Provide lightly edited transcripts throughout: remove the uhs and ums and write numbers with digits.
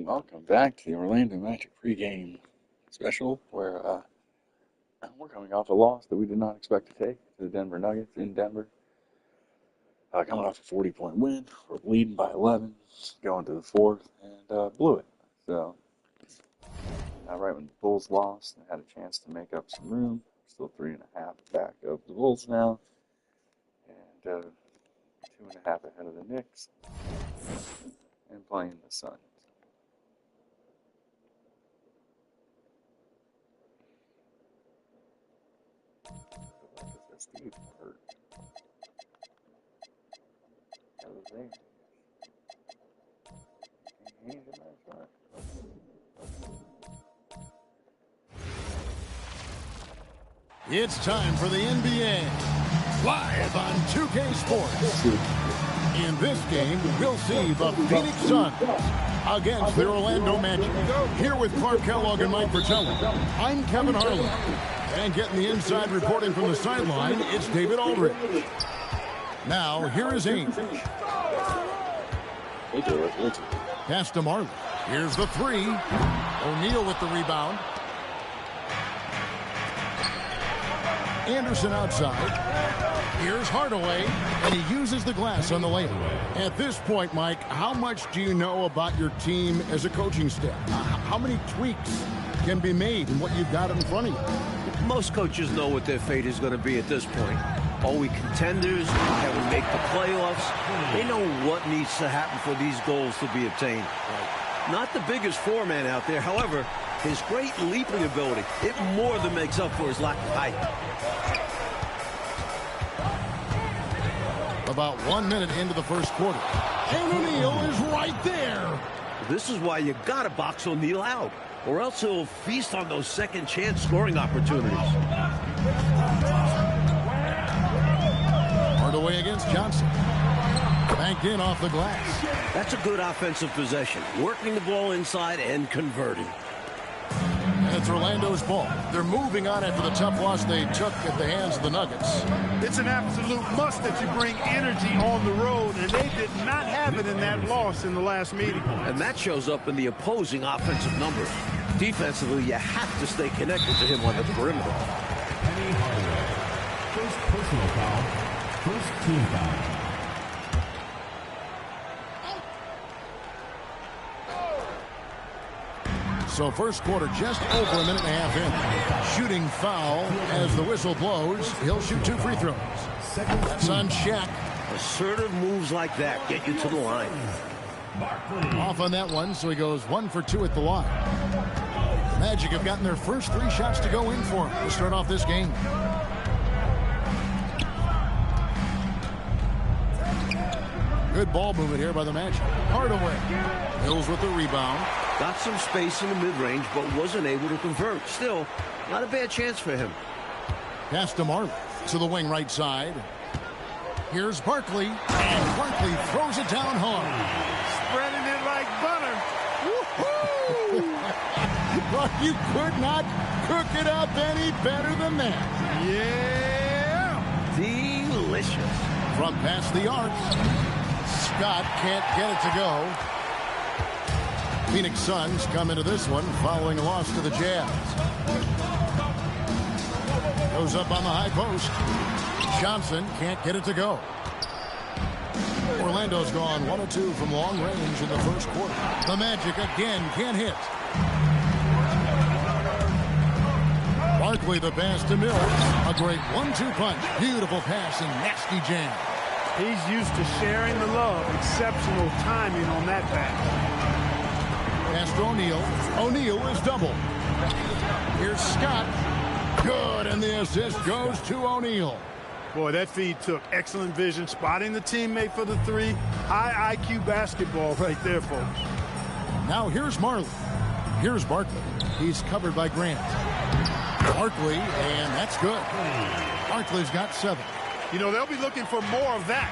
Welcome back to the Orlando Magic pregame special, where we're coming off a loss that we did not expect to take to the Denver Nuggets in Denver. Coming off a 40-point win, we're leading by 11, going to the fourth, and blew it. So, right when the Bulls lost, I had a chance to make up some room. Still 3.5 back of the Bulls now, and 2.5 ahead of the Knicks, and playing the Suns. Steve hurt. That was there. It's time for the NBA, live on 2K Sports. In this game, we'll see the Phoenix Suns against the Orlando Magic. Here with Clark Kellogg and Mike Fratello, I'm Kevin Harlan. And getting the inside reporting from the sideline, it's David Aldridge. Now, here is Ainge. Pass to Marley. Here's the three. O'Neal with the rebound. Anderson outside. Here's Hardaway, and he uses the glass on the layup. At this point, Mike, how much do you know about your team as a coaching staff? How many tweaks can be made in what you've got in front of you? Most coaches know what their fate is going to be at this point. Are we contenders? Can we make the playoffs? They know what needs to happen for these goals to be obtained. Not the biggest four-man out there. However, his great leaping ability, it more than makes up for his lack of height. About 1 minute into the first quarter. And O'Neal is right there. This is why you got to box O'Neal out, or else he'll feast on those second chance scoring opportunities. Hardaway against Johnson. Banked in off the glass. That's a good offensive possession, working the ball inside and converting. And it's Orlando's ball. They're moving on after the tough loss they took at the hands of the Nuggets. It's an absolute must that you bring energy on the road, and they did not have it in that loss in the last meeting. And that shows up in the opposing offensive numbers. Defensively, you have to stay connected to him on the perimeter. First personal foul, first team foul. So first quarter just over a minute and a half in. Shooting foul as the whistle blows. He'll shoot 2 free throws. That's on Shaq. Assertive moves like that get you to the line. Off on that one, so he goes 1 for 2 at the line. The Magic have gotten their first 3 shots to go in for him to start off this game. Good ball movement here by the Magic. Hardaway. Mills with the rebound. Got some space in the mid-range, but wasn't able to convert. Still, not a bad chance for him. Pass to Marley to the wing right side. Here's Barkley, and Barkley throws it down hard. Spreading it like butter. But you could not cook it up any better than that. Yeah. Delicious. From past the arc. Scott can't get it to go. Phoenix Suns come into this one following a loss to the Jazz. Goes up on the high post. Johnson can't get it to go. Orlando's gone 1 of 2 from long range in the first quarter. The Magic again can't hit. Barkley the pass to Mills. A great 1-2 punch. Beautiful pass and nasty jam. He's used to sharing the love. Exceptional timing on that pass. Pass to O'Neal. O'Neal is double. Here's Scott. Good, and the assist goes to O'Neal. Boy, that feed took excellent vision, spotting the teammate for the 3. High IQ basketball right there, folks. Now here's Marley. Here's Barkley. He's covered by Grant. Barkley, and that's good. Barkley's got 7. You know, they'll be looking for more of that.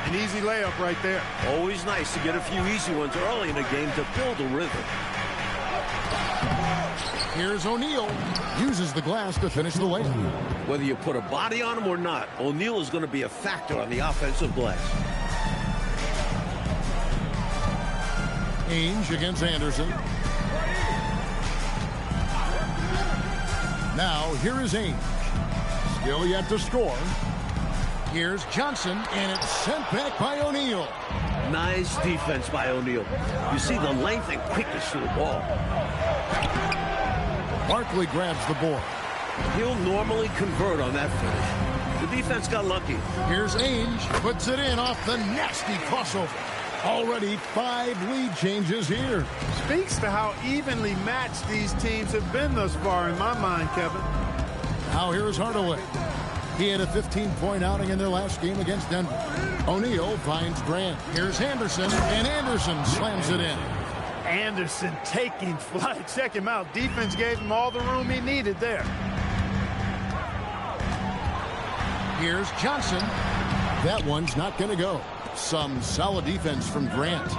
An easy layup right there. Always nice to get a few easy ones early in the game to build a rhythm. Here's O'Neal. Uses the glass to finish the layup. Whether you put a body on him or not, O'Neal is going to be a factor on the offensive glass. Ainge against Anderson. Now here is Ainge. Still yet to score. Here's Johnson, and it's sent back by O'Neal. Nice defense by O'Neal. You see the length and quickness to the ball. Barkley grabs the board. He'll normally convert on that finish. The defense got lucky. Here's Ainge, puts it in off the nasty crossover. Already 5 lead changes here. Speaks to how evenly matched these teams have been thus far in my mind, Kevin. Now here's Hardaway. He had a 15-point outing in their last game against Denver. O'Neal finds Grant. Here's Anderson, and Anderson slams it in. Anderson taking flight. Check him out. Defense gave him all the room he needed there. Here's Johnson. That one's not going to go. Some solid defense from Grant.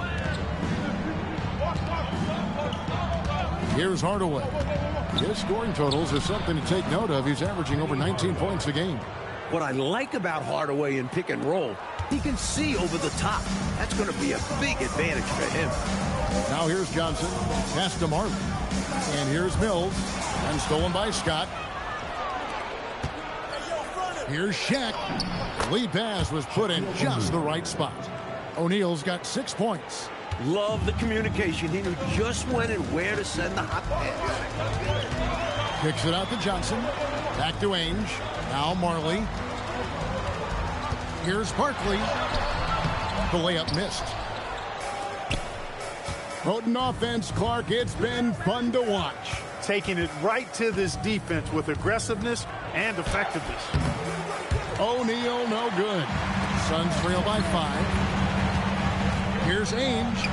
Here's Hardaway. His scoring totals are something to take note of. He's averaging over 19 points a game. What I like about Hardaway in pick and roll, he can see over the top. That's going to be a big advantage for him. Now here's Johnson. Pass to Marley. And here's Mills. And stolen by Scott. Here's Shaq. Lead pass was put in just the right spot. O'Neal's got 6 points. Love the communication. He knew just when and where to send the hot pass. Kicks it out to Johnson. Back to Ainge. Now Marley. Here's Barkley. The layup missed. Houghton offense, Clark. It's been fun to watch. Taking it right to this defense with aggressiveness and effectiveness. O'Neal, no good. Suns trail by 5. Here's Ainge.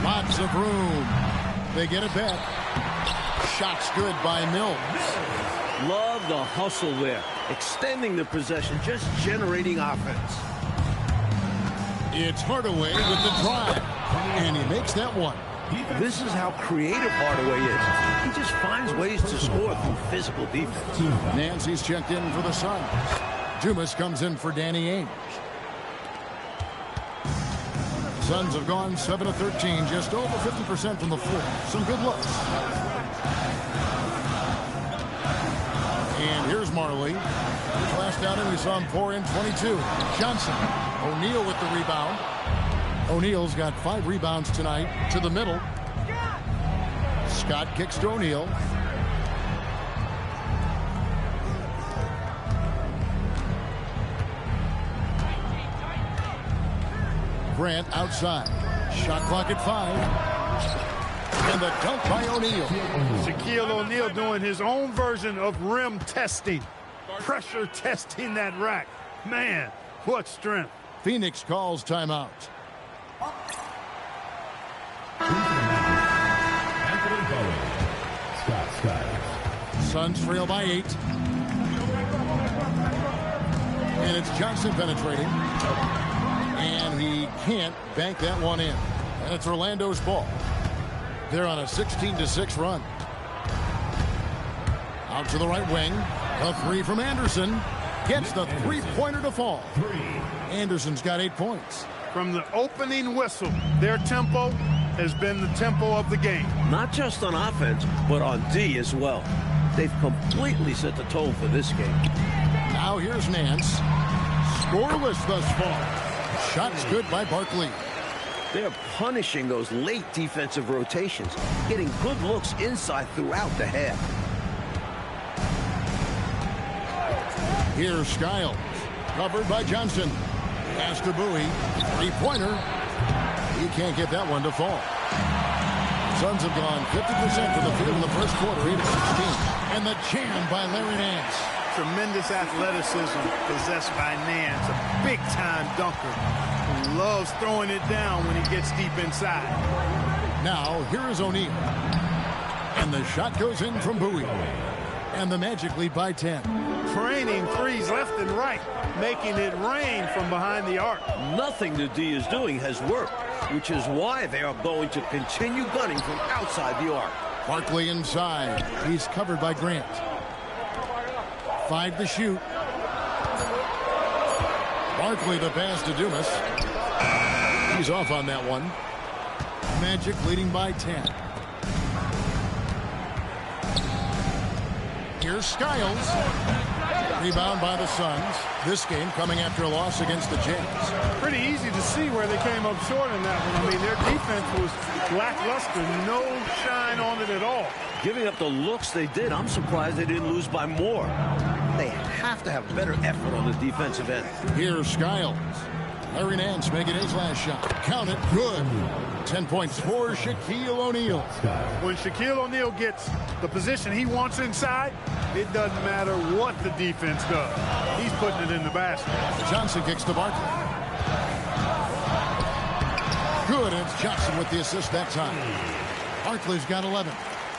Lots of room. They get it back. Shot's good by Mills. Love the hustle there. Extending the possession, just generating offense. It's Hardaway with the drive. And he makes that one. This is how creative Hardaway is. He just finds ways to score through physical defense. Nancy's checked in for the Suns. Dumas comes in for Danny Ainge. Suns have gone 7 of 13, just over 50% from the floor. Some good looks. And here's Marley. His last outing, we saw him pour in 22. Johnson. O'Neal with the rebound. O'Neal's got 5 rebounds tonight. To the middle. Scott kicks to O'Neal. Grant outside. Shot clock at 5. And the dunk by O'Neal. Shaquille O'Neal doing his own version of rim testing. Pressure testing that rack. Man, what strength. Phoenix calls timeout. Suns trail by 8. And it's Johnson penetrating. And he can't bank that one in. And it's Orlando's ball. They're on a 16-6 run. Out to the right wing. A 3 from Anderson. Gets the 3-pointer to fall. Anderson's got 8 points. From the opening whistle, their tempo has been the tempo of the game. Not just on offense, but on D as well. They've completely set the tone for this game. Now here's Nance. Scoreless thus far. Shots good by Barkley. They're punishing those late defensive rotations, getting good looks inside throughout the half. Here's Skiles. Covered by Johnson. Pass to Bowie. 3-pointer. He can't get that one to fall. Suns have gone 50% from the field in the first quarter, 8 of 16. And the jam by Larry Nance. Tremendous athleticism possessed by Nance, a big-time dunker who loves throwing it down when he gets deep inside. Now, here is O'Neal. And the shot goes in from Bowie. And the Magic lead by 10. Training threes left and right, making it rain from behind the arc. Nothing the D is doing has worked, which is why they are going to continue gunning from outside the arc. Barkley inside. He's covered by Grant. 5 to shoot. Barkley the pass to Dumas. He's off on that one. Magic leading by 10. Here's Skiles. Rebound by the Suns. This game coming after a loss against the Jazz. Pretty easy to see where they came up short in that one. I mean, their defense was lackluster. No shine on it at all. Giving up the looks they did, I'm surprised they didn't lose by more. They have to have better effort on the defensive end. Here's Skiles. Larry Nance making his last shot. Count it. Good. 10 points for Shaquille O'Neal. When Shaquille O'Neal gets the position he wants inside, it doesn't matter what the defense does. He's putting it in the basket. Johnson kicks to Barkley. Good, and it's Johnson with the assist that time. Barkley's got 11.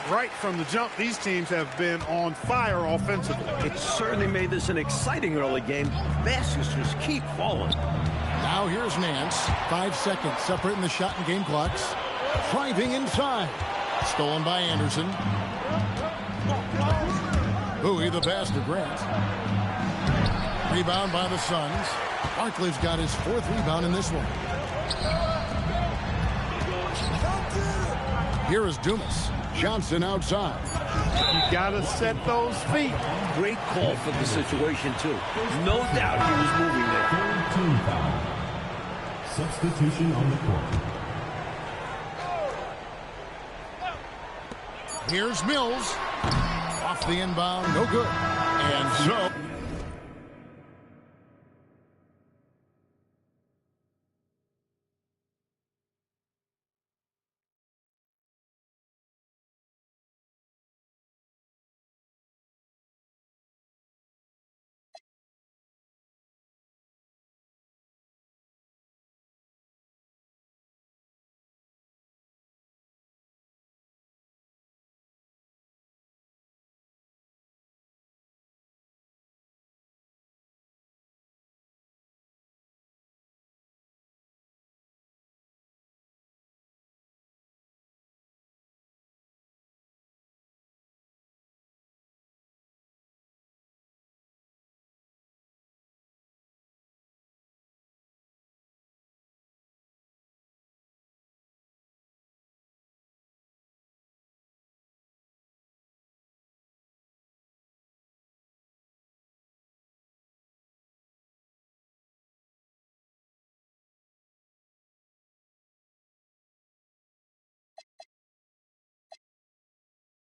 Right from the jump, these teams have been on fire offensively. It certainly made this an exciting early game. Baskets just keep falling. Now here's Nance. 5 seconds separating the shot and game clocks. Driving inside. Stolen by Anderson. Bowie the pass to Grant. Rebound by the Suns. Barkley's got his 4th rebound in this one. Here is Dumas. Johnson outside. You got to set those feet. Great call for the situation, too. No doubt he was moving there. Third team foul. Substitution on the court. Here's Mills. Off the inbound, no good. And so...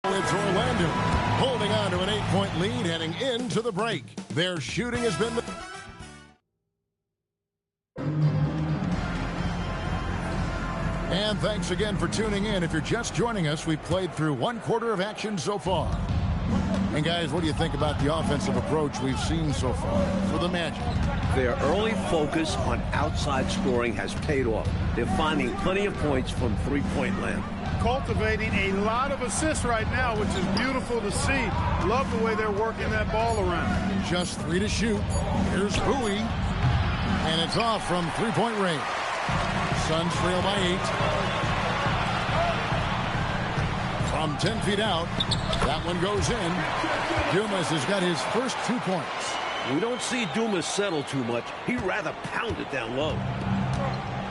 It's Orlando holding on to an 8-point lead heading into the break. Their shooting has been the... And thanks again for tuning in. If you're just joining us, we've played through 1 quarter of action so far. And guys, what do you think about the offensive approach we've seen so far for the Magic? Their early focus on outside scoring has paid off. They're finding plenty of points from three-point land. Cultivating a lot of assists right now, which is beautiful to see. Love the way they're working that ball around. Just 3 to shoot. Here's Bowie. And it's off from three-point range. Suns trail by 8. From 10 feet out, that one goes in. Dumas has got his first 2 points. We don't see Dumas settle too much. He'd rather pound it down low.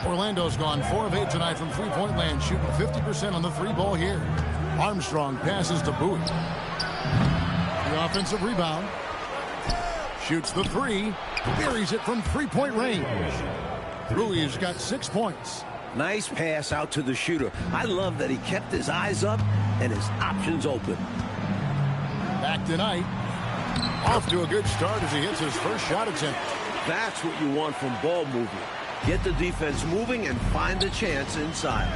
Orlando's gone 4 of 8 tonight from three-point land, shooting 50% on the 3-ball here. Armstrong passes to Bowie. The offensive rebound. Shoots the 3. Buries it from three-point range. Bowie's got 6 points. Nice pass out to the shooter. I love that he kept his eyes up and his options open. Back tonight. Off to a good start as he hits his first shot attempt. That's what you want from ball movement. Get the defense moving and find a chance inside.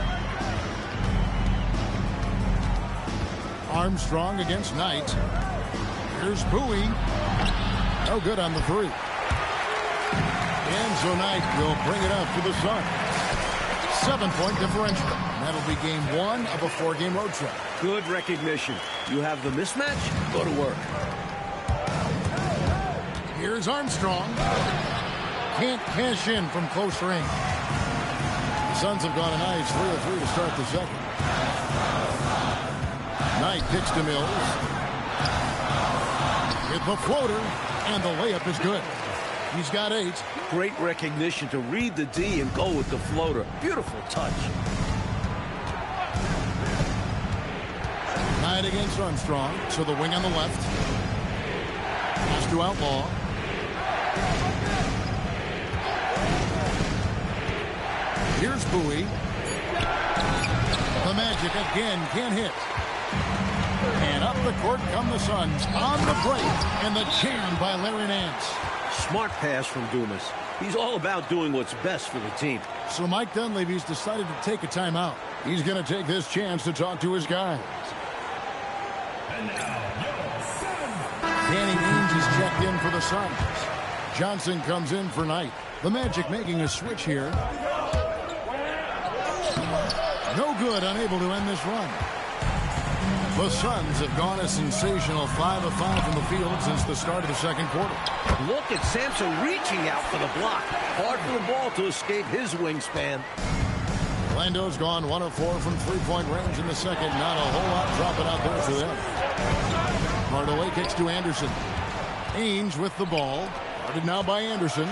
Armstrong against Knight. Here's Bowie. No good on the 3. And so Knight will bring it up to the Suns. 7-point differential. That'll be game 1 of a 4-game road trip. Good recognition. You have the mismatch, go to work. Here's Armstrong. Can't cash in from close range. The Suns have gone a nice 3 of 3 to start the second. Knight kicks to Mills. Hit the floater, and the layup is good. He's got 8. Great recognition to read the D and go with the floater. Beautiful touch. Wide against Armstrong. So the wing on the left. Pass to Outlaw. Here's Bowie. The Magic again can't hit. And up the court come the Suns on the break. And the jam by Larry Nance. Smart pass from Dumas. He's all about doing what's best for the team. So Mike Dunleavy's decided to take a timeout. He's going to take this chance to talk to his guys. Danny Ainge is checked in for the Suns. Johnson comes in for Knight. The Magic making a switch here. No good, unable to end this run. The Suns have gone a sensational 5 of 5 from the field since the start of the second quarter. Look at Sampson reaching out for the block. Hard for the ball to escape his wingspan. Orlando's gone 1 of 4 from three-point range in the second. Not a whole lot dropping out there for them. Hardaway kicks to Anderson. Ainge with the ball. Guarded now by Anderson.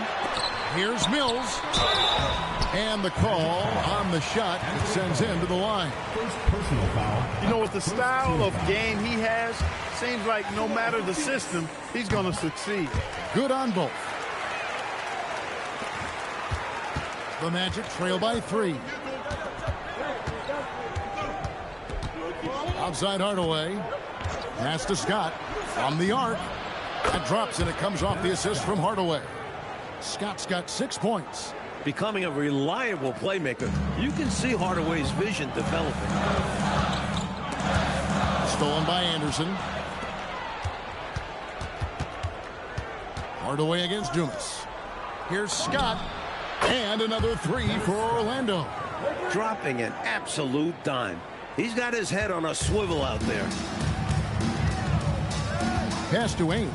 Here's Mills. And the call on the shot sends him to the line. First personal foul. You know, with the style of game he has, seems like no matter the system, he's going to succeed. Good on both. The Magic trail by 3. Outside Hardaway. Pass to Scott. From the arc. That drops and it comes off the assist from Hardaway. Scott's got 6 points. Becoming a reliable playmaker. You can see Hardaway's vision developing. Stolen by Anderson. Hardaway against Dumas. Here's Scott. And another 3 for Orlando. Dropping an absolute dime. He's got his head on a swivel out there. Pass to Ainge.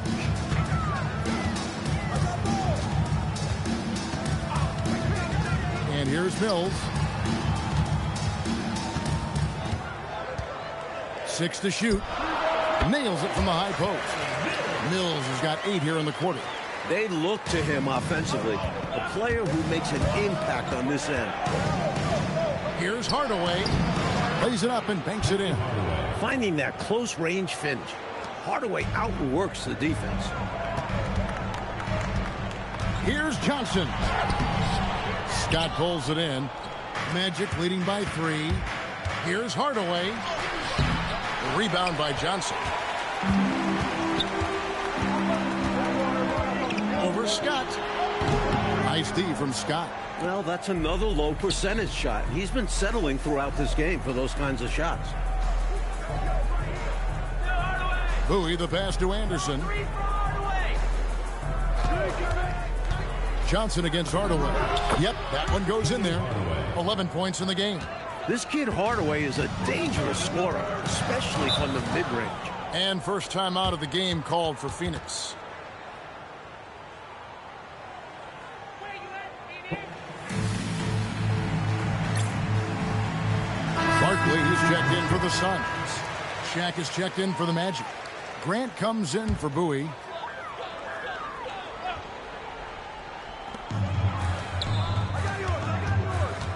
And here's Mills. 6 to shoot. Nails it from the high post. Mills has got 8 here in the quarter. They look to him offensively. A player who makes an impact on this end. Here's Hardaway. Lays it up and banks it in. Finding that close range finish. Hardaway outworks the defense. Here's Johnson. Scott pulls it in. Magic leading by 3. Here's Hardaway. Rebound by Johnson. Over Scott. Nice D from Scott. Well, that's another low percentage shot. He's been settling throughout this game for those kinds of shots. Bowie the pass to Anderson. Johnson against Hardaway. Yep, that one goes in there. 11 points in the game. This kid Hardaway is a dangerous scorer, especially from the mid-range. And first time out of the game called for Phoenix. Barkley is checked in for the Suns. Shaq is checked in for the Magic. Grant comes in for Bowie.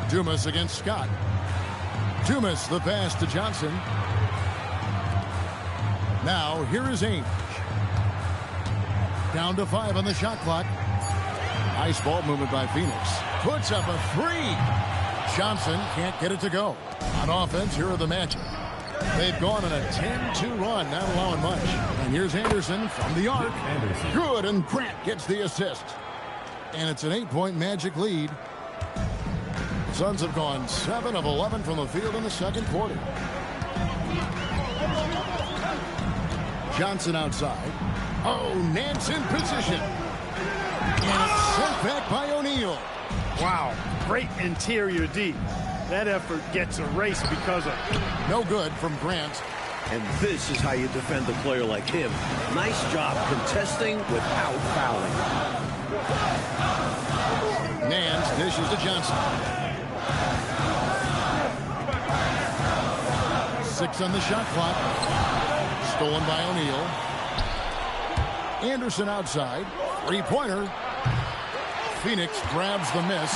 Dumas against Scott. Dumas the pass to Johnson. Now here is Ainge. Down to 5 on the shot clock. Nice ball movement by Phoenix. Puts up a 3. Johnson can't get it to go. On offense, here are the Magic. They've gone on a 10-2 run, not allowing much. And here's Anderson from the arc. Good, and Grant gets the assist. And it's an 8-point Magic lead. Suns have gone 7 of 11 from the field in the second quarter. Johnson outside. Oh, Nance in position. And it's sent back by O'Neal. Wow, great interior D. That effort gets erased because of it. No good from Grant. And this is how you defend a player like him. Nice job contesting without fouling. Nance dishes to Johnson. 6 on the shot clock. Stolen by O'Neal. Anderson outside. 3-pointer. Phoenix grabs the miss.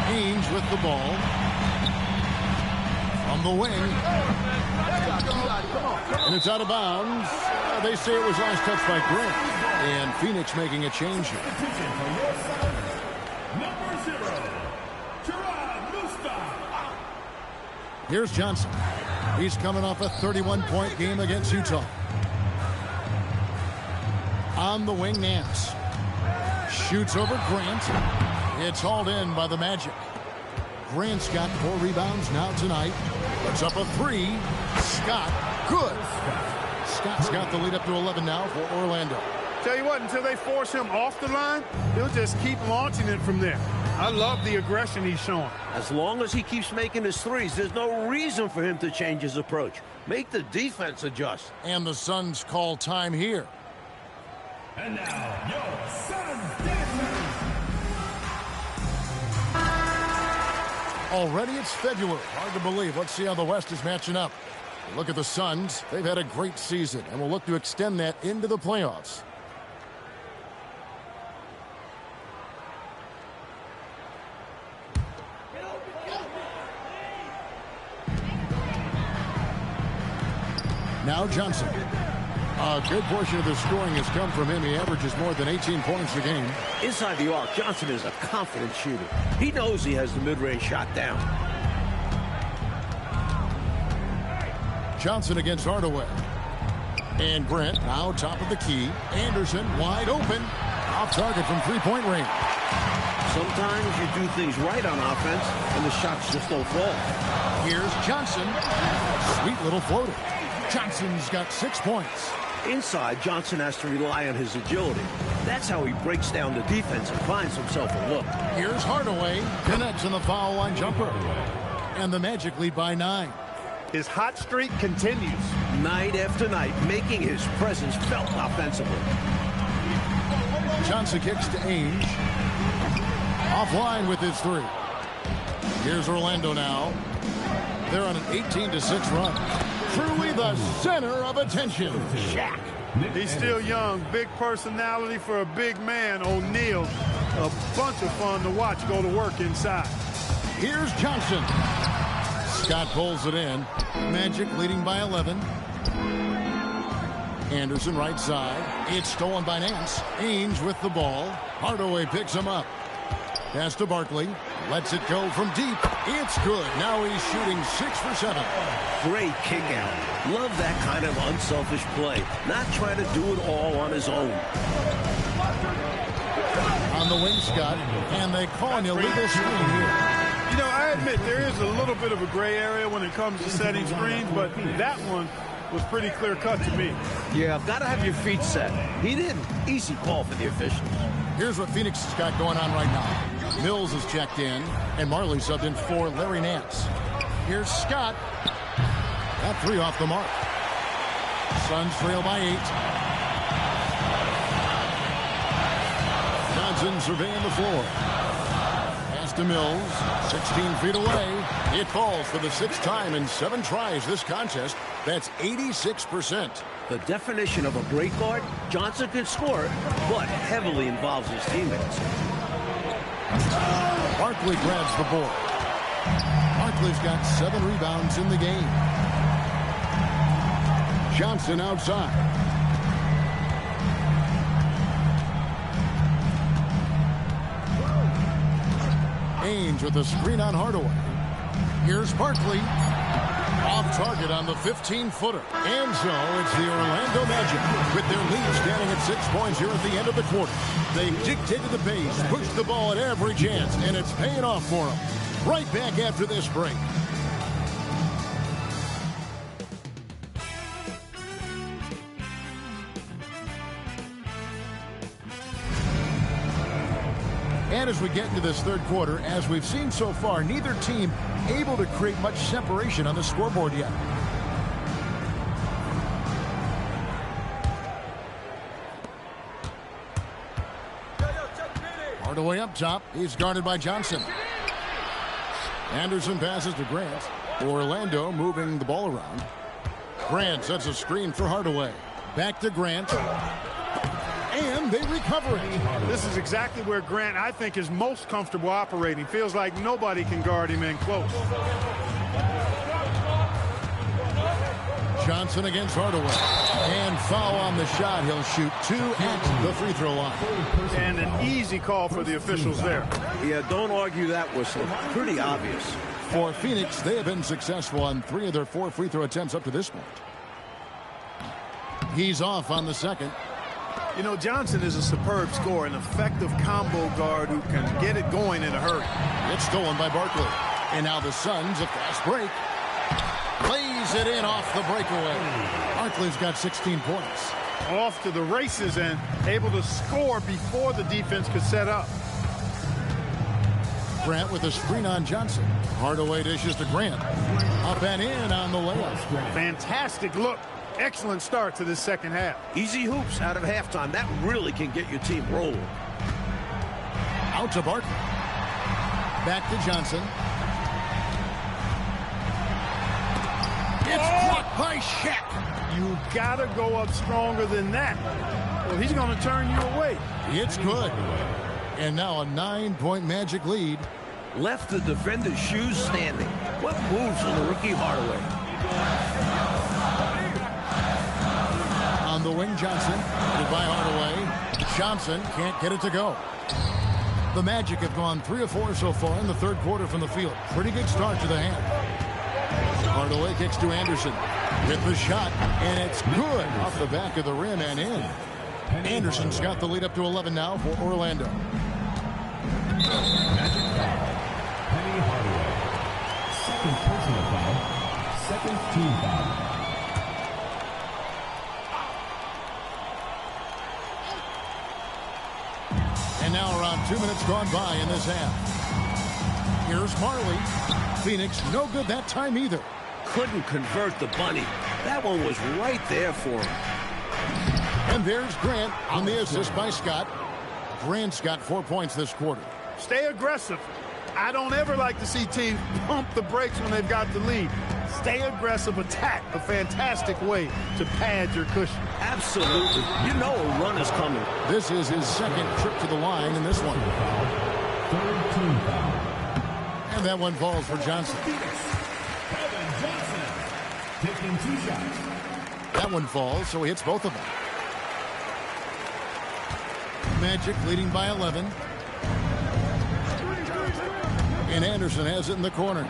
Ainge with the ball. On the wing. And it's out of bounds. They say it was last touched by Grant. And Phoenix making a change here. Number 0, Here's Johnson. He's coming off a 31-point game against Utah. On the wing, Nance. Shoots over Grant. It's hauled in by the Magic. Grant's got 4 rebounds now tonight. Puts up a 3. Scott, good. Scott's got the lead up to 11 now for Orlando. Tell you what, until they force him off the line, he'll just keep launching it from there. I love the aggression he's showing. As long as he keeps making his threes, there's no reason for him to change his approach. Make the defense adjust. And the Suns call time here. And now, your Suns dancers. Already it's February. Hard to believe. Let's see how the West is matching up. Look at the Suns. They've had a great season and will look to extend that into the playoffs. Now Johnson. A good portion of the scoring has come from him. He averages more than 18 points a game. Inside the arc, Johnson is a confident shooter. He knows he has the mid-range shot down. Johnson against Hardaway. And Grant now top of the key. Anderson wide open. Off target from three-point range. Sometimes you do things right on offense, and the shots just don't fall. Here's Johnson. Sweet little floater. Johnson's got 6 points. Inside, Johnson has to rely on his agility. That's how he breaks down the defense and finds himself a look. Here's Hardaway. Connects on the foul line jumper. And the Magic lead by 9. His hot streak continues. Night after night, making his presence felt offensively. Johnson kicks to Ainge. Offline with his 3. Here's Orlando now. They're on an 18-6 run. Truly the center of attention. Shaq. He's still young. Big personality for a big man. O'Neal. A bunch of fun to watch go to work inside. Here's Johnson. Scott pulls it in. Magic leading by 11. Anderson right side. It's stolen by Nance. Ainge with the ball. Hardaway picks him up. Pass to Barkley. Lets it go from deep. It's good. Now he's shooting 6 for 7. Great kick out. Love that kind of unselfish play. Not trying to do it all on his own. On the wing, Scott. And they call an illegal screen here. You know, I admit there is a little bit of a gray area when it comes to setting screens, but that one was pretty clear cut to me. Yeah, I've got to have your feet set. He didn't. Easy call for the officials. Here's what Phoenix has got going on right now. Mills is checked in, and Marley subbed in for Larry Nance. Here's Scott. That 3 off the mark. Suns trail by 8. Johnson surveying the floor. Pass to Mills. 16 feet away. It falls for the 6th time in 7 tries this contest. That's 86%. The definition of a great guard, Johnson can score it, but heavily involves his teammates. Barkley grabs the board. Barkley's got 7 rebounds in the game. Johnson outside. Ainge with a screen on Hardaway. Here's Barkley. Off target on the 15-footer. And so it's the Orlando Magic with their lead standing at 6 points here at the end of the quarter. They dictated the pace, pushed the ball at every chance, and it's paying off for them. Right back after this break. And as we get into this third quarter, as we've seen so far, neither team able to create much separation on the scoreboard yet. Hardaway up top. He's guarded by Johnson. Anderson passes to Grant. Orlando moving the ball around. Grant sets a screen for Hardaway. Back to Grant. And they recover it. This is exactly where Grant, I think, is most comfortable operating. Feels like nobody can guard him in close. Johnson against Hardaway. And foul on the shot. He'll shoot 2 at the free throw line. And an easy call for the officials there. Yeah, don't argue that whistle. Pretty obvious. For Phoenix, they have been successful on 3 of their 4 free throw attempts up to this point. He's off on the second. You know, Johnson is a superb scorer, an effective combo guard who can get it going in a hurry. It's stolen by Barkley. And now the Suns, a fast break. Lays it in off the breakaway. Barkley's got 16 points. Off to the races and able to score before the defense could set up. Grant with a screen on Johnson. Hardaway dishes to Grant. Up and in on the layup. Fantastic look. Excellent start to this second half. Easy hoops out of halftime. That really can get your team rolling. Out to Barkley. Back to Johnson. It's blocked by Shaq. You gotta go up stronger than that. Well, he's gonna turn you away. It's good. And now a 9-point Magic lead. Left the defender's shoes standing. What moves from the rookie Hardaway? On the wing, Johnson. Goodbye, Hardaway. Johnson can't get it to go. The Magic have gone 3 of 4 so far in the third quarter from the field. Pretty good start to the hand. Hardaway kicks to Anderson. Hit the shot, and it's good off the back of the rim and in. Anderson's got the lead up to 11 now for Orlando. Magic foul. Penny Hardaway. Second personal foul. Second team foul. And now around 2 minutes gone by in this half. Here's Marley. Phoenix no good that time either. Couldn't convert the bunny. That one was right there for him. And there's Grant on the assist by Scott. Grant's got 4 points this quarter. Stay aggressive. I don't ever like to see teams pump the brakes when they've got the lead. Stay aggressive, attack. A fantastic way to pad your cushion. Absolutely. You know a run is coming. This is his second trip to the line in this one. Third team foul. And that one falls for Johnson. Johnson taking 2 shots. That one falls, so he hits both of them. Magic leading by 11. And Anderson has it in the corner.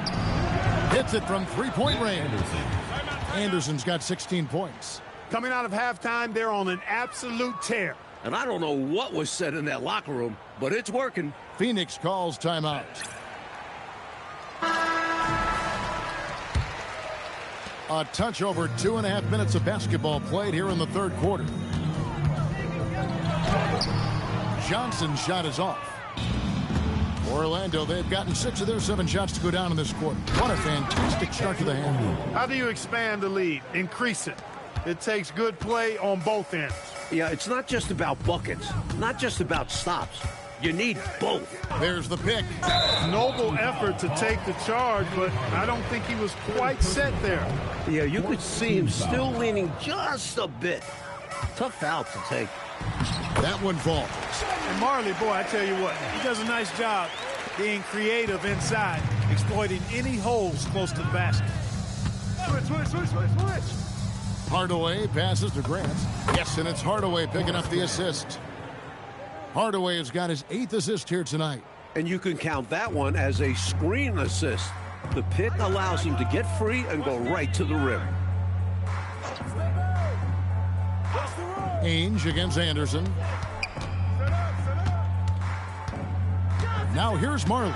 Hits it from 3-point range. Anderson's got 16 points. Coming out of halftime, they're on an absolute tear. And I don't know what was said in that locker room, but it's working. Phoenix calls timeout. A touch over 2.5 minutes of basketball played here in the third quarter. Johnson's shot is off. Orlando, they've gotten 6 of their 7 shots to go down in this quarter. What a fantastic start to the hand. How do you expand the lead? Increase it. It takes good play on both ends. Yeah, it's not just about buckets, not just about stops. You need both. There's the pick. Noble effort to take the charge, but I don't think he was quite set there. Yeah, you could see him still leaning just a bit. Tough foul to take. That one falls. And Marley, boy, I tell you what, he does a nice job being creative inside, exploiting any holes close to the basket. Switch. Hardaway passes to Grant. Yes, and it's Hardaway picking up the assist. Hardaway has got his 8th assist here tonight. And you can count that one as a screen assist. The pick allows him to get free and go right to the rim. Ainge against Anderson. Now here's Marley.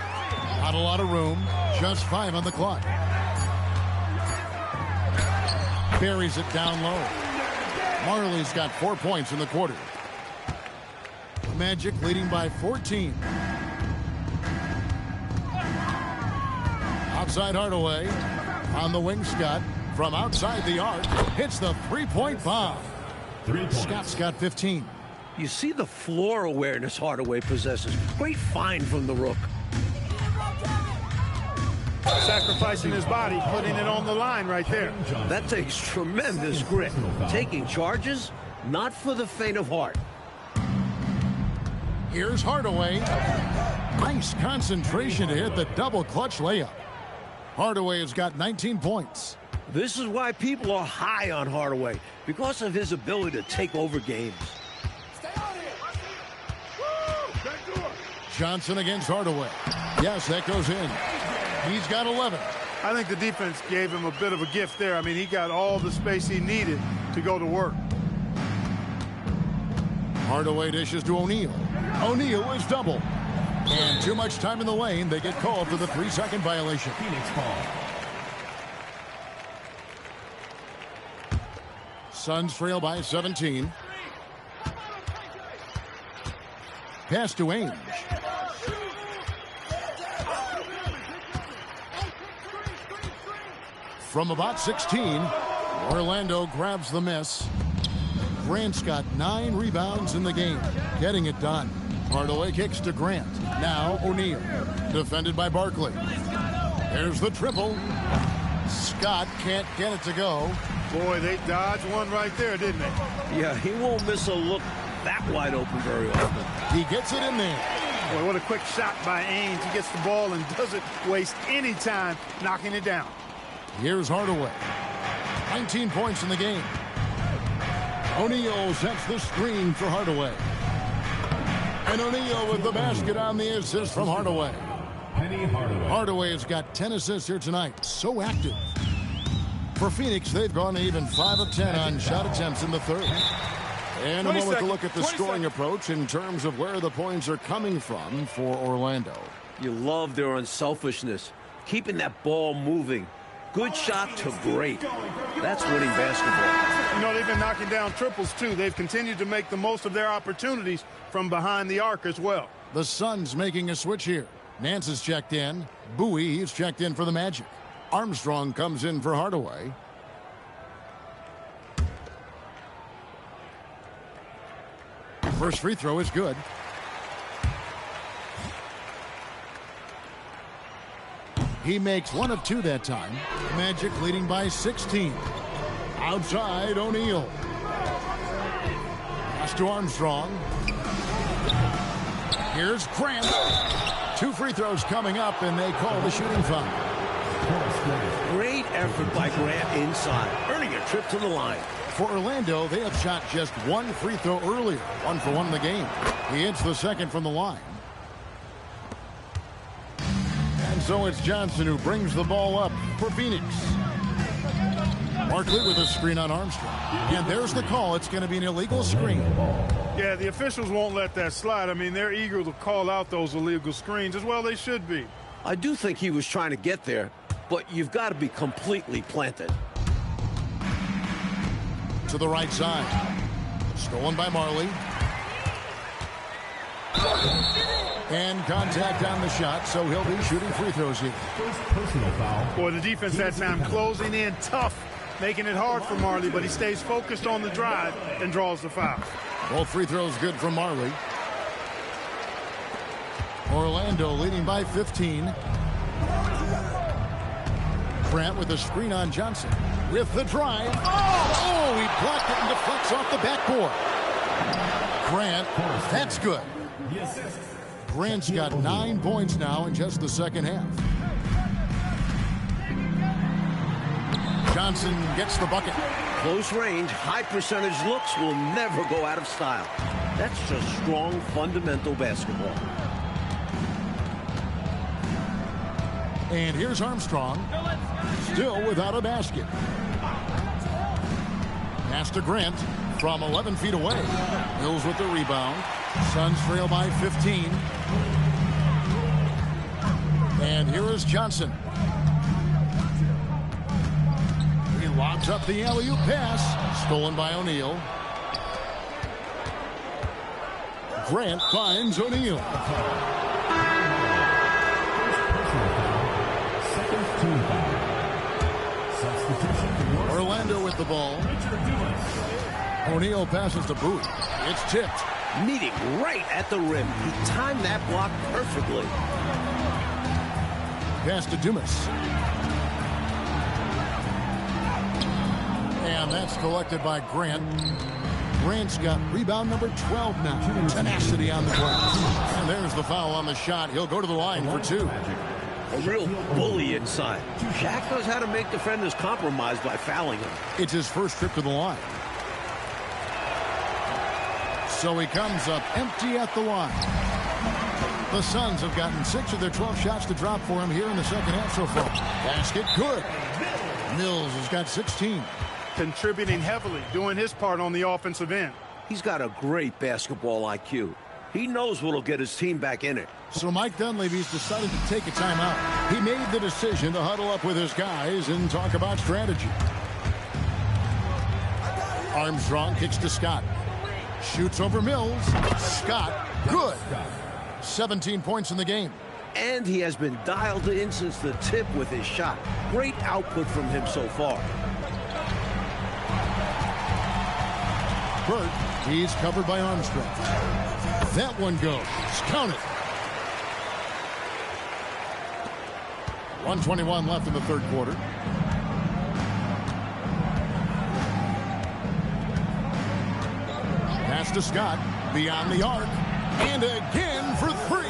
Not a lot of room. Just 5 on the clock. Buries it down low. Marley's got 4 points in the quarter. Magic leading by 14. Outside Hardaway. On the wing, Scott. From outside the arc. Hits the 3-point bomb. 3 points. Scott's got 15. You see the floor awareness Hardaway possesses. Great find from the rook. Sacrificing his body, putting it on the line right there. That takes tremendous grit. Taking charges, not for the faint of heart. Here's Hardaway. Nice concentration to hit the double clutch layup. Hardaway has got 19 points. This is why people are high on Hardaway, because of his ability to take over games. Johnson against Hardaway. Yes, that goes in. He's got 11. I think the defense gave him a bit of a gift there. I mean, he got all the space he needed to go to work. Hardaway dishes to O'Neal. O'Neal is double. And too much time in the lane. They get called for the 3-second violation. Phoenix ball. Suns trail by 17. Pass to Ainge. From about 16, Orlando grabs the miss. Grant's got 9 rebounds in the game, getting it done. Hardaway kicks to Grant. Now O'Neal, defended by Barkley. There's the triple. Scott can't get it to go. Boy, they dodged one right there, didn't they? Yeah, he won't miss a look that wide open very often. He gets it in there. Boy, what a quick shot by Ainge. He gets the ball and doesn't waste any time knocking it down. Here's Hardaway. 19 points in the game. O'Neal sets the screen for Hardaway. And O'Neal with the basket on the assist from Hardaway. Penny Hardaway. Hardaway has got 10 assists here tonight. So active. For Phoenix, they've gone even 5 of 10 on shot attempts in the third. And a moment to look at the scoring approach in terms of where the points are coming from for Orlando. You love their unselfishness, keeping that ball moving. Good shot to great. That's winning basketball. You know, they've been knocking down triples, too. They've continued to make the most of their opportunities from behind the arc as well. The Suns making a switch here. Nance is checked in. Bowie is checked in for the Magic. Armstrong comes in for Hardaway. First free throw is good. He makes 1 of 2 that time. Magic leading by 16. Outside, O'Neal. Pass to Armstrong. Here's Grant. 2 free throws coming up, and they call the shooting foul. Great effort by Grant inside, earning a trip to the line. For Orlando, they have shot just 1 free throw earlier. 1 for 1 in the game. He hits the second from the line. And so it's Johnson who brings the ball up for Phoenix. Barkley with a screen on Armstrong. And there's the call. It's going to be an illegal screen. Yeah, the officials won't let that slide. I mean, they're eager to call out those illegal screens as well. They should be. I do think he was trying to get there, but you've got to be completely planted. To the right side. Stolen by Marley. And contact on the shot, so he'll be shooting free throws here. First personal foul. Boy, the defense that time closing in tough, making it hard for Marley, but he stays focused on the drive and draws the foul. Both free throws good from Marley. Orlando leading by 15. Grant with a screen on Johnson. With the drive. Oh, he blocked it and deflects off the backboard. Grant, that's good. Grant's got 9 points now in just the second half. Johnson gets the bucket. Close range, high percentage looks will never go out of style. That's just strong, fundamental basketball. And here's Armstrong. Still without a basket. Pass to Grant from 11 feet away. Hills with the rebound. Suns trail by 15. And here is Johnson. He lobs up the alley-oop pass. Stolen by O'Neal. Grant finds O'Neal. Orlando with the ball. O'Neal passes to Bowie. It's tipped. Meeting right at the rim. He timed that block perfectly. Pass to Dumas. And that's collected by Grant. Grant's got rebound number 12 now. Tenacity on the glass. And there's the foul on the shot. He'll go to the line for 2. A real bully inside. Shaq knows how to make defenders compromise by fouling him. It's his first trip to the line. So he comes up empty at the line. The Suns have gotten 6 of their 12 shots to drop for him here in the second half so far. Basket good. Mills has got 16. Contributing heavily, doing his part on the offensive end. He's got a great basketball IQ. He knows what'll get his team back in it. So Mike Dunleavy's decided to take a timeout. He made the decision to huddle up with his guys and talk about strategy. Armstrong kicks to Scott. Shoots over Mills. Scott, good. 17 points in the game. And he has been dialed in since the tip with his shot. Great output from him so far. Burt, he's covered by Armstrong. That one goes. Count it. 1:21 left in the third quarter. Pass to Scott. Beyond the arc. And again for 3.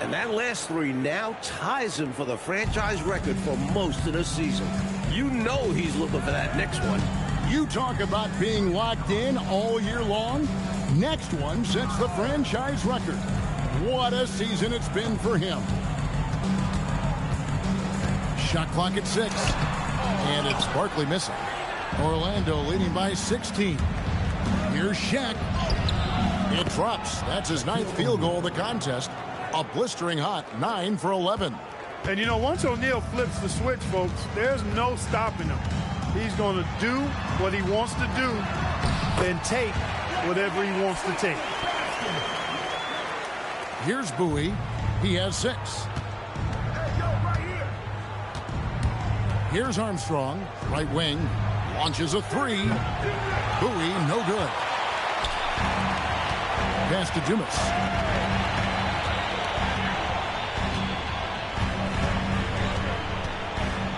And that last 3 now ties him for the franchise record for most of the season. You know he's looking for that next one. You talk about being locked in all year long. Next one sets the franchise record. What a season it's been for him. Shot clock at 6. And it's Barkley missing. Orlando leading by 16. Here's Shaq. It drops. That's his 9th field goal of the contest. A blistering hot 9 for 11. And you know, once O'Neal flips the switch, folks, there's no stopping him. He's going to do what he wants to do, then take whatever he wants to take. Here's Bowie. He has 6. Here's Armstrong, right wing, launches a 3. Bowie, no good. Pass to Dumas.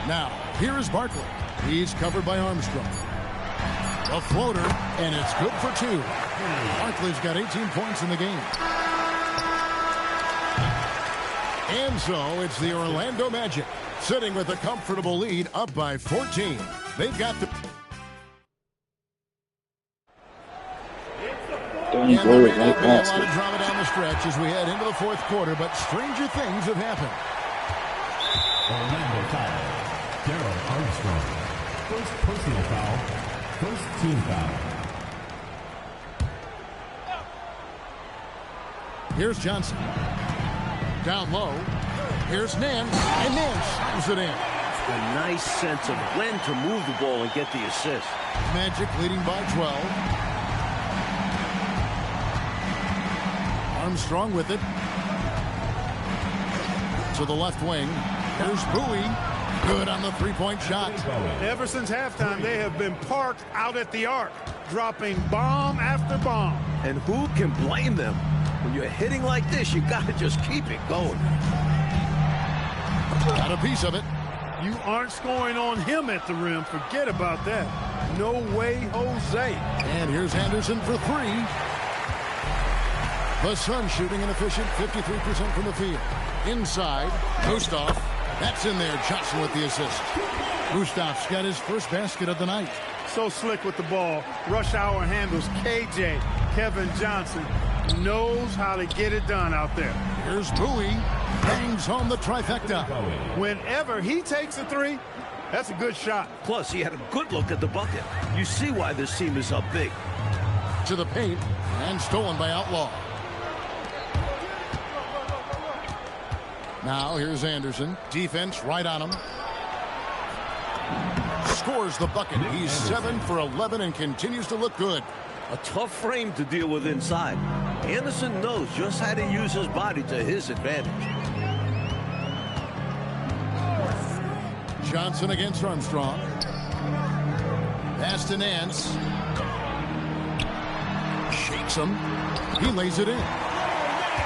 Now, here is Barkley. He's covered by Armstrong. A floater, and it's good for 2. Barkley's got 18 points in the game. And so it's the Orlando Magic sitting with a comfortable lead up by 14. They've got the... Don't throw it right past a lot it. of drama down the stretch as we head into the fourth quarter, but stranger things have happened. Orlando foul. Darryl Armstrong. First personal foul. First team foul. Here's Johnson. Down low. Here's Nance. And Nance slams it in. A nice sense of when to move the ball and get the assist. Magic leading by 12. Armstrong with it. To the left wing. Here's Bowie. Good on the three-point shot. Ever since halftime, they have been parked out at the arc, dropping bomb after bomb. And who can blame them? When you're hitting like this, you got to just keep it going. Got a piece of it. You aren't scoring on him at the rim. Forget about that. No way, Jose. And here's Anderson for 3. The Suns shooting an efficient 53% from the field. Inside, Gustav. That's in there. Johnson with the assist. Gustav's got his first basket of the night. So slick with the ball. Rush hour handles. KJ, Kevin Johnson, knows how to get it done out there. Here's Bowie. Bangs home the trifecta. Whenever he takes a 3, that's a good shot. Plus, he had a good look at the bucket. You see why this team is up big. To the paint and stolen by Outlaw. Now here's Anderson. Defense right on him. Scores the bucket. He's 7 for 11 and continues to look good. A tough frame to deal with inside. Anderson knows just how to use his body to his advantage. Johnson against Armstrong. Pass to Nance. Shakes him. He lays it in.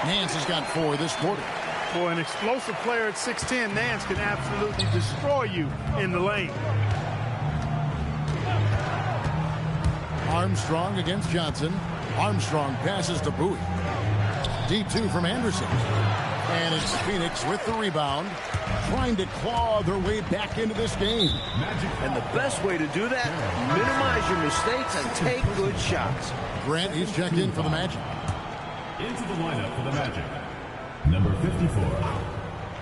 Nance has got 4 this quarter. For an explosive player at 6'10", Nance can absolutely destroy you in the lane. Armstrong against Johnson. Armstrong passes to Bowie. Deep 2 from Anderson. And it's Phoenix with the rebound, trying to claw their way back into this game. And the best way to do that, minimize your mistakes and take good shots. Grant, he's checked in for the Magic. Into the lineup for the Magic, number 54,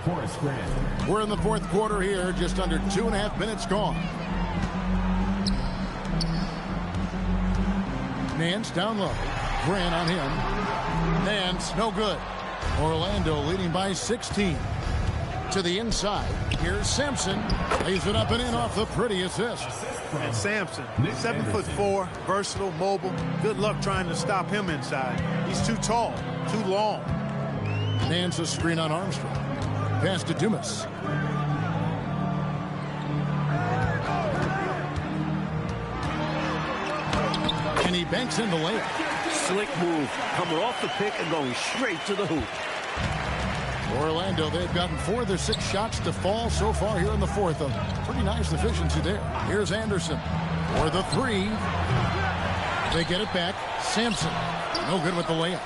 Horace Grant. We're in the fourth quarter here, just under 2.5 minutes gone. Nance down low. Grant on him. Nance, no good. Orlando leading by 16. To the inside. Here's Sampson. Lays it up and in off the pretty assist. And Sampson, 7'4", versatile, mobile. Good luck trying to stop him inside. He's too tall, too long. Nance a screen on Armstrong. Pass to Dumas. And he banks in the layup. Slick move, coming off the pick and going straight to the hoop. Orlando, they've gotten 4 of their 6 shots to fall so far here in the fourth. A pretty nice efficiency there. Here's Anderson for the 3. They get it back. Sampson, no good with the layup.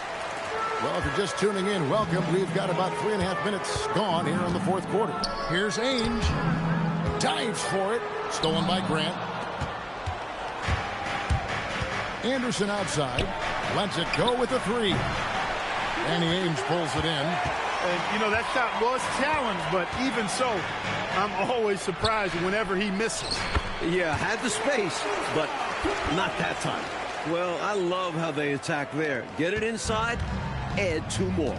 Well, if you're just tuning in, welcome. We've got about 3.5 minutes gone here in the fourth quarter. Here's Ainge. Dives for it. Stolen by Grant. Anderson outside. Lets it go with the 3. Danny Ainge pulls it in. And, you know, that shot was challenged, but even so, I'm always surprised whenever he misses. Yeah, had the space, but not that time. Well, I love how they attack there. Get it inside, add 2 more.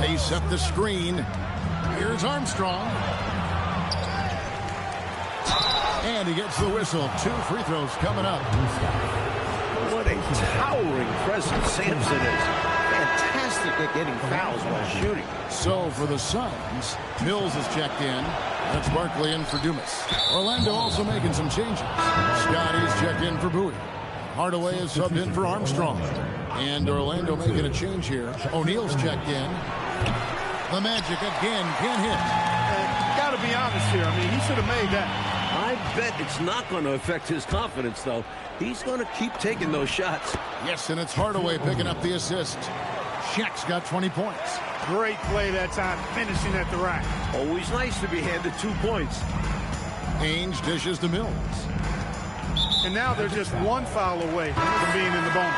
They set the screen. Here's Armstrong. And he gets the whistle. 2 free throws coming up. What a towering presence Sampson is. Fantastic at getting fouls while shooting. So for the Suns, Mills is checked in. That's Barkley in for Dumas. Orlando also making some changes. Scotty's checked in for Bowie. Hardaway is subbed in for Armstrong. And Orlando making a change here. O'Neal's checked in. The Magic again can't hit. Got to be honest here. I mean, he should have made that. I bet it's not going to affect his confidence, though. He's going to keep taking those shots. Yes, and it's Hardaway picking up the assist. Shaq's got 20 points. Great play that time, finishing at the rack. Always nice to be handed 2 points. Ainge dishes to Mills. And now they're just 1 foul away from being in the bonus.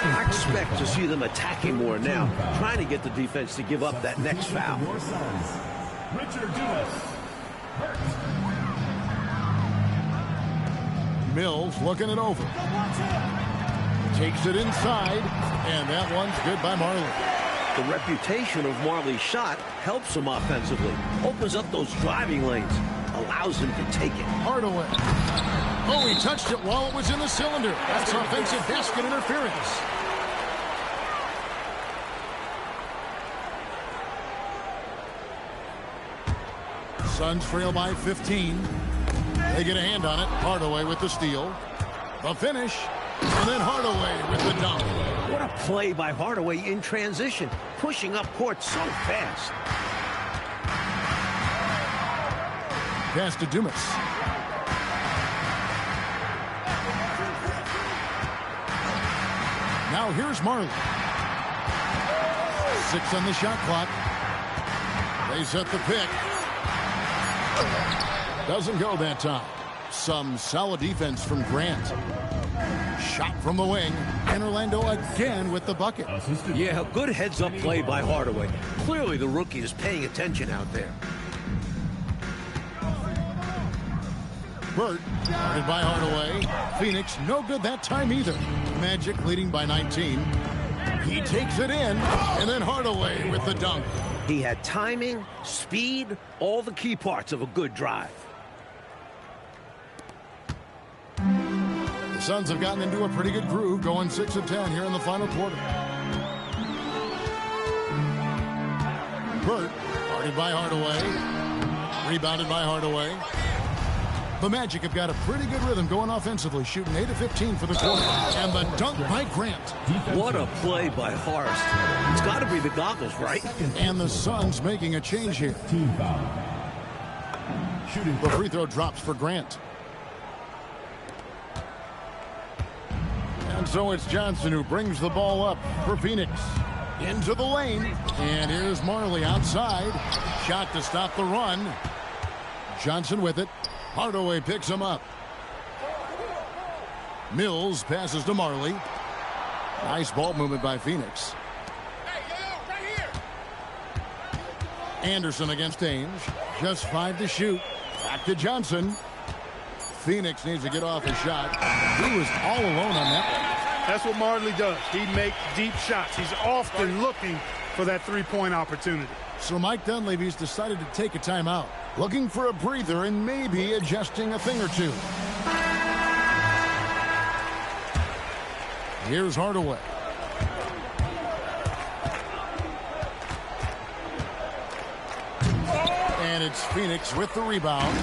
I expect to see them attacking more now, trying to get the defense to give up that next foul. Richard Dumas. Mills looking it over. Takes it inside, and that one's good by Marley. The reputation of Marley's shot helps him offensively. Opens up those driving lanes. Allows him to take it. Hardaway. Oh, he touched it while it was in the cylinder. That's offensive basket interference. Suns trail by 15. They get a hand on it. Hardaway with the steal. The finish. And then Hardaway with the dunk. What a play by Hardaway in transition. Pushing up court so fast. Pass to Dumas. Now here's Marley. 6 on the shot clock. They set the pick. Doesn't go that time. Some solid defense from Grant. Shot from the wing. And Orlando again with the bucket. Yeah, good heads-up play by Hardaway. Clearly the rookie is paying attention out there. Burt, guarded by Hardaway. Phoenix, no good that time either. Magic leading by 19. He takes it in, and then Hardaway with the dunk. He had timing, speed, all the key parts of a good drive. The Suns have gotten into a pretty good groove, going 6 of 10 here in the final quarter. Burt, guarded by Hardaway. Rebounded by Hardaway. The Magic have got a pretty good rhythm going offensively, shooting 8 of 15 for the quarter. And the dunk by Grant. What a play by Horace. It's got to be the goggles, right? And the Suns making a change here. Team foul. Shooting. The free throw drops for Grant. And so it's Johnson who brings the ball up for Phoenix. Into the lane. And here's Marley outside. Shot to stop the run. Johnson with it. Hardaway picks him up. Mills passes to Marley. Nice ball movement by Phoenix. Anderson against Ainge. Just 5 to shoot. Back to Johnson. Phoenix needs to get off a shot. He was all alone on that one. That's what Marley does. He makes deep shots. He's often looking for that three-point opportunity. So Mike Dunleavy's decided to take a timeout. Looking for a breather and maybe adjusting a thing or two. Here's Hardaway. And it's Phoenix with the rebound.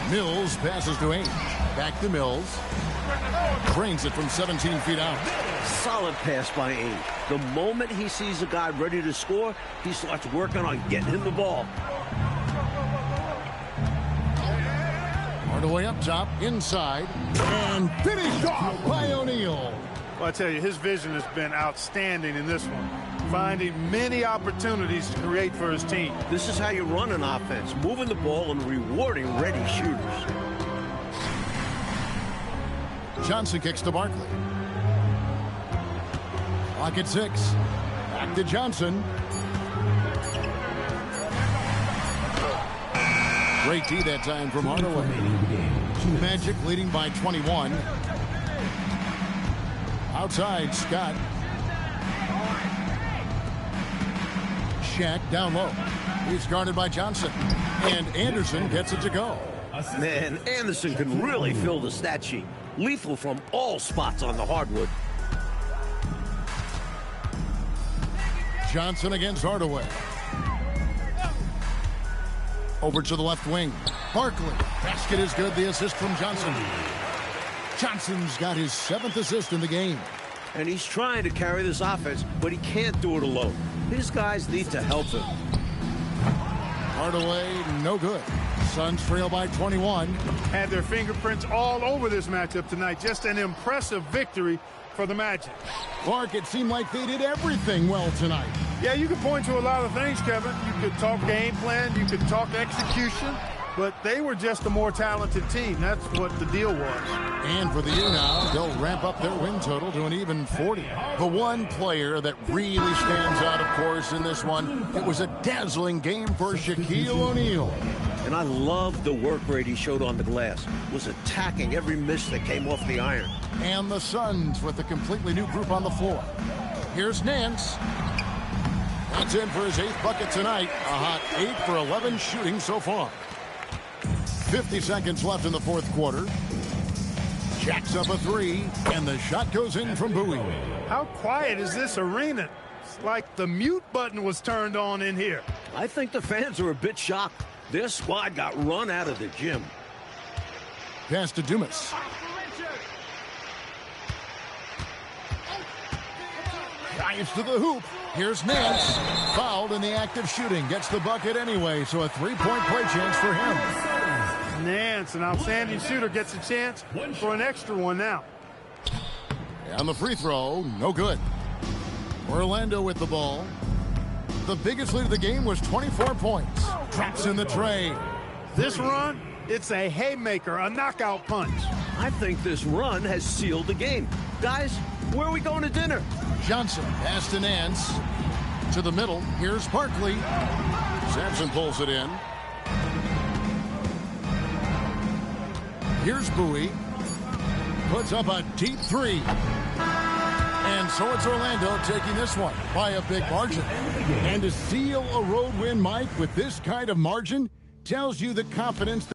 Mills passes to Ainge. Back to Mills. Drains it from 17 feet out. Solid pass by Ainge. The moment he sees a guy ready to score, he starts working on getting him the ball. Hardaway up top, inside, and finished off by O'Neal. Well, I tell you, his vision has been outstanding in this one, finding many opportunities to create for his team. This is how you run an offense, moving the ball and rewarding ready shooters. Johnson kicks to Barkley. Clock at 6. Back to Johnson. Great D that time from Hardaway. Magic leading by 21. Outside, Scott. Shaq down low. He's guarded by Johnson. And Anderson gets it to go. Man, Anderson can really fill the stat sheet. Lethal from all spots on the hardwood. Johnson against Hardaway. Over to the left wing. Barkley. Basket is good. The assist from Johnson. Johnson's got his 7th assist in the game. And he's trying to carry this offense, but he can't do it alone. His guys need to help him. Hardaway, no good. Suns trail by 21. Had their fingerprints all over this matchup tonight. Just an impressive victory for the Magic. Clark, it seemed like they did everything well tonight. Yeah, you could point to a lot of things, Kevin. You could talk game plan, you could talk execution, but they were just a more talented team. That's what the deal was. And for the year now, they'll ramp up their win total to an even 40. The one player that really stands out, of course, in this one, it was a dazzling game for Shaquille O'Neal. And I love the work rate he showed on the glass. Was attacking every miss that came off the iron. And the Suns with a completely new group on the floor. Here's Nance. That's in for his 8th bucket tonight. A hot 8 for 11 shooting so far. 50 seconds left in the 4th quarter. Jacks up a 3, and the shot goes in from Bowie. How quiet is this arena? It's like the mute button was turned on in here. I think the fans are a bit shocked. Their squad got run out of the gym. Pass to Dumas. Drives to the hoop. Here's Nance. Fouled in the act of shooting. Gets the bucket anyway, so a 3-point play chance for him. Nance, an outstanding shooter, gets a chance for an extra one now. And the free throw, no good. Orlando with the ball. The biggest lead of the game was 24 points. Drops in the tray. This run, it's a haymaker, a knockout punch. I think this run has sealed the game. Guys, where are we going to dinner? Johnson pass to Nance. To the middle. Here's Barkley. Sampson pulls it in. Here's Bowie. Puts up a deep 3. And so it's Orlando taking this one by a big margin. And to seal a road win, Mike, with this kind of margin tells you the confidence